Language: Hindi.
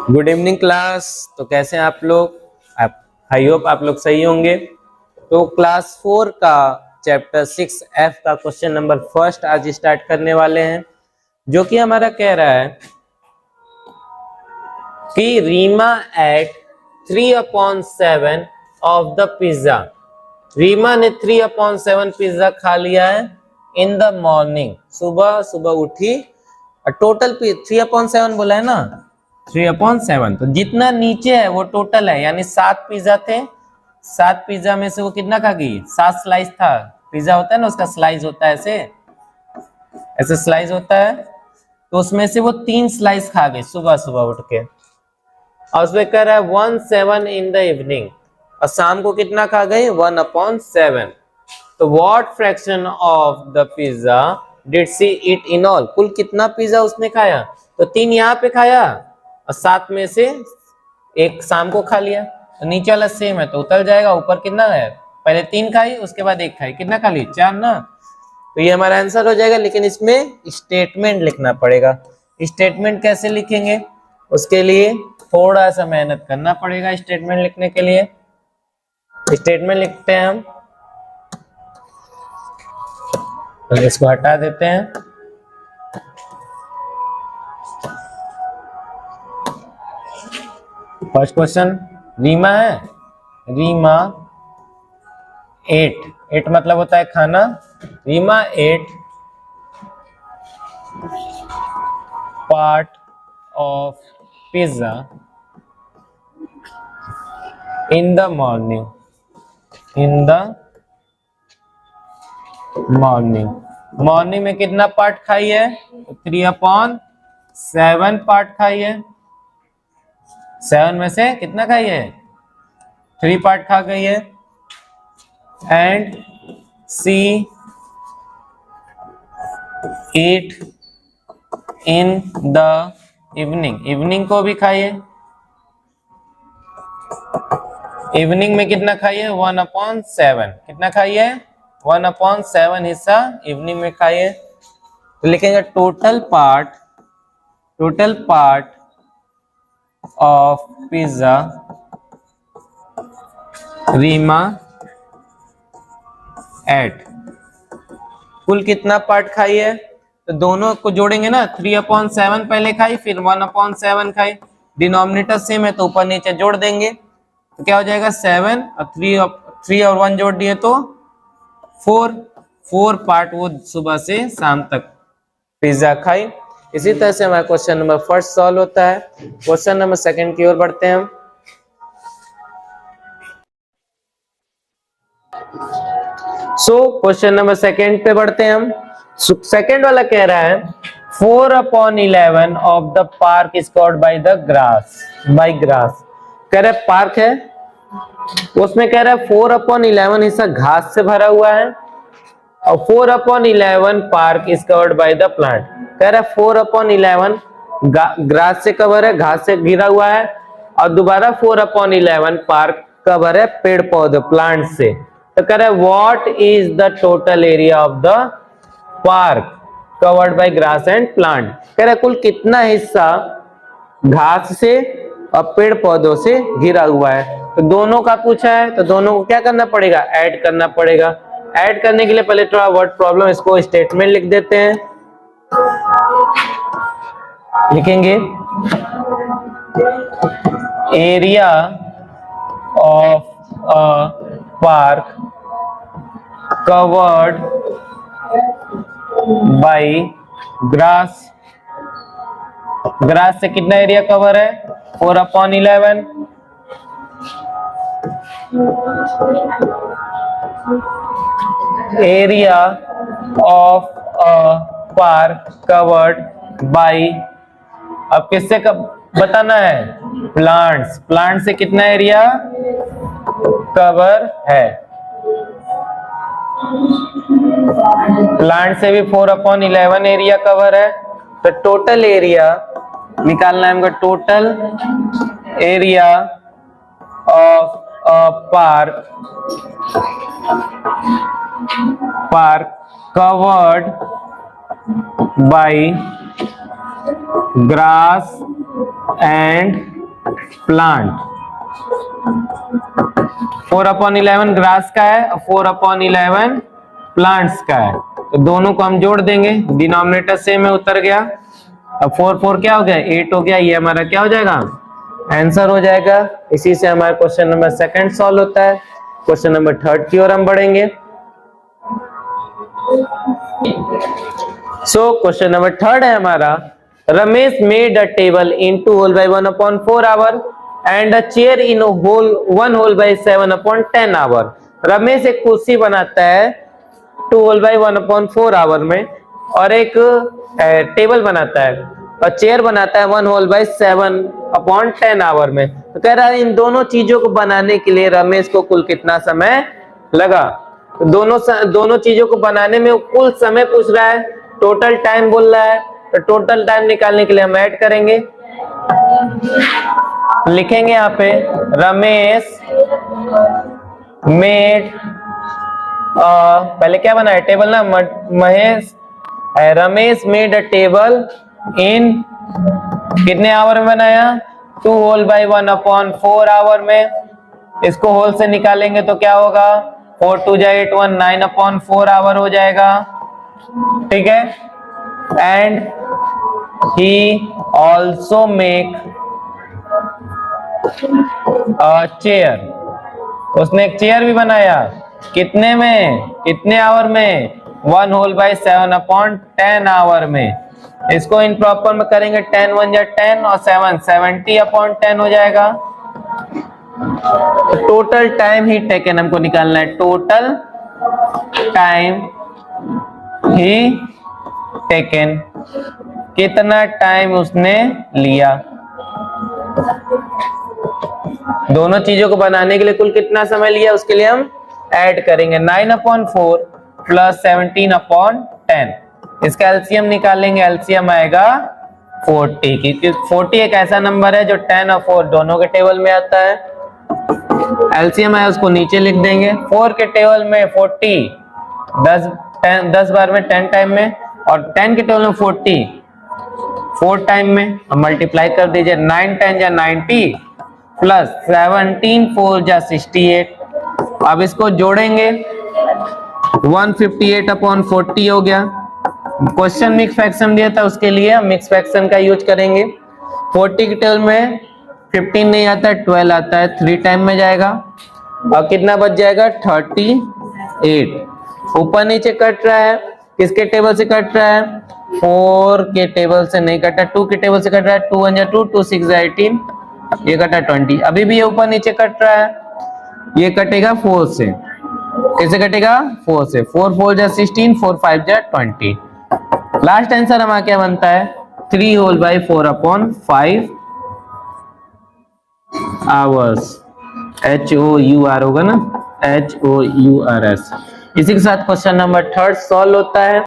Good evening class. तो कैसे हैं आप लोग? आई होप आप लोग सही होंगे। तो क्लास 4 का चैप्टर 6F का क्वेश्चन नंबर फर्स्ट आज स्टार्ट करने वाले हैं, जो कि हमारा कह रहा है कि Reema ate 3/7 of the pizza. Reema ने 3/7 पिज्जा खा लिया है इन द मॉर्निंग। सुबह सुबह उठी और टोटल 3/7 बोला है ना, 3/7। तो जितना नीचे है वो टोटल है, यानी 7 पिज्जा थे। 7 पिज्जा में से वो कितना खा गई? 7 स्लाइस था। पिज्जा होता है ना, उसका स्लाइस होता है, ऐसे ऐसे स्लाइस होता है। तो उसमें से वो 3 स्लाइस खा गई सुबह सुबह उठ के। और उसमें कह रहा है 1/7 इन द इवनिंग, और शाम को कितना खा गई? 1/7। तो what fraction of the pizza did she eat in all? कुल कितना पिज्जा उसने खाया? तो 3 यहाँ पे खाया और 7 में से 1 शाम को खा लिया। तो नीचे वाला सेम है तो उतर जाएगा। ऊपर कितना है? पहले 3 खाई, उसके बाद 1 खाई, कितना खा ली? 4 ना। तो ये हमारा आंसर हो जाएगा। लेकिन इसमें स्टेटमेंट लिखना पड़ेगा। स्टेटमेंट कैसे लिखेंगे? उसके लिए थोड़ा सा मेहनत करना पड़ेगा। स्टेटमेंट लिखने के लिए स्टेटमेंट लिखते हैं हम, तो इसको हटा देते हैं। फर्स्ट क्वेश्चन रीमा है। रीमा एट मतलब होता है खाना। Reema ate part of pizza in the morning. In the morning में कितना पार्ट खाई है? 3/7 पार्ट खाई है। 7 में से कितना खाई है? 3 पार्ट खा गई है। And she ate in the evening को भी खाई है। इवनिंग में कितना खाई है? 1/7। कितना खाई है? 1/7 हिस्सा इवनिंग में खाई है। तो लिखेंगे total part of pizza Reema ate. कुल कितना पार्ट खाई है? तो दोनों को जोड़ेंगे ना। 3/7 पहले खाई, फिर 1/7 खाई। डिनोमिनेटर सेम है तो ऊपर नीचे जोड़ देंगे। तो क्या हो जाएगा? 7 और 3 और 1 जोड़ दिए तो 4 पार्ट वो सुबह से शाम तक पिज्जा खाई। इसी तरह से हमारा क्वेश्चन नंबर फर्स्ट सॉल्व होता है। क्वेश्चन नंबर सेकंड की ओर बढ़ते हैं हम। क्वेश्चन नंबर सेकंड पे बढ़ते हैं हम। सेकंड वाला कह रहा है 4/11 of the park is covered by grass. कह रहा है पार्क है, उसमें कह रहा है 4/11 हिस्सा घास से भरा हुआ है और 4/11 park is covered by the plant. कह रहा है 4/11 ग्रास से कवर है, घास से घिरा हुआ है, और दोबारा 4/11 पार्क कवर है पेड़ पौधे प्लांट से। तो कह रहा है what is the total area of the park covered by grass and plant. कह रहा है कुल कितना हिस्सा घास से और पेड़ पौधों से घिरा हुआ है। तो दोनों का पूछा है तो दोनों को क्या करना पड़ेगा? ऐड करना पड़ेगा। ऐड करने के लिए पहले थोड़ा वर्ड प्रॉब्लम, इसको स्टेटमेंट लिख देते हैं। लिखेंगे area of a park covered by grass. Grass से कितना एरिया कवर है? 4/11। Area of a park covered by, अब किससे बताना है? प्लांट्स। प्लांट से कितना एरिया कवर है? प्लांट से भी 4/11 एरिया कवर है। तो टोटल एरिया निकालना है हमको। Total area of a park covered by grass and plant. 4/11 grass का है और 4/11 प्लांट्स का है, तो दोनों को हम जोड़ देंगे, डिनोमिनेटर सेम है, उतर गया। अब 4 क्या हो गया, 8 हो गया, ये हमारा क्या हो जाएगा, आंसर हो जाएगा। इसी से हमारा क्वेश्चन नंबर 2 सॉल्व होता है। क्वेश्चन नंबर 3 की ओर हम बढ़ेंगे। सो क्वेश्चन नंबर 3 है हमारा, Ramesh made a table in 2 whole by 1/4 hour and a chair in whole 1 whole by 7/10 hour. Ramesh एक कुर्सी बनाता है 2 होल बाय 1/4 आवर में, और एक टेबल बनाता है और चेयर बनाता है 1 होल बाय 7/10 आवर में। तो कह रहा है इन दोनों चीजों को बनाने के लिए रमेश को कुल कितना समय लगा। तो दोनों चीजों को बनाने में कुल समय पूछ रहा है, टोटल टाइम बोल रहा है, तो टोटल टाइम निकालने के लिए हम ऐड करेंगे, लिखेंगे यहाँ पे रमेश मेड, पहले क्या बनाया टेबल ना, Mahesh Ramesh made a table इन कितने आवर में बनाया, 2 होल बाय 1/4 आवर में। इसको होल से निकालेंगे तो क्या होगा, 4 2 जा 8 1 9/4 आवर हो जाएगा, ठीक है। And he also make a chair, उसने एक चेयर भी बनाया, कितने में, कितने आवर में, 1 होल बाय 7/10 आवर में। इसको इन प्रॉपर में करेंगे, 10 1 जा 10 और 7 70/10 हो जाएगा। टोटल टाइम ही टेकन हमको निकालना है, टोटल टाइम ही टेकन, कितना टाइम उसने लिया। दोनों चीजों को बनाने के लिए कुल कितना समय लिया, उसके लिए हम ऐड करेंगे 9/4 प्लस 17/10। इसका एलसीएम निकालेंगे, एलसीएम आएगा 40, क्योंकि 40 एक ऐसा नंबर है जो 10 और 4 दोनों के टेबल में आता है। एलसीएम है उसको नीचे लिख देंगे, 4 के टेबल में 40 10 बार में 10 टाइम में, और 10 के टेबल में 40 4 टाइम में। अब मल्टीप्लाई कर दीजिए, 9 10 जा 90 प्लस 17 4 जा 68। अब इसको जोड़ेंगे, 158/40 हो गया। क्वेश्चन मिक्स फ्रैक्शन दिया था, उसके लिए हम मिक्स फ्रैक्शन का यूज करेंगे। 40 के टेबल में 15 नहीं आता है, 12 आता है, 3 टाइम में जाएगा और कितना बच जाएगा 38। ऊपर नीचे कट रहा है, किसके टेबल से कट रहा है, 4 के टेबल से नहीं कटा, 2 के टेबल से कट रहा है, 2 1 जा 2 2 6 जा 18, ये कटा 20। अभी भी ये ऊपर नीचे कट रहा है, ये कटेगा 4 से, कैसे कटेगा 4 से, 4 4 जा 16 4 5 जा 20। लास्ट आंसर हमारा क्या बनता है, 3 होल बाय 4/5 आवर्स, HOUR होगा ना, HOURS। इसी के साथ क्वेश्चन नंबर 3 सॉल्व होता है।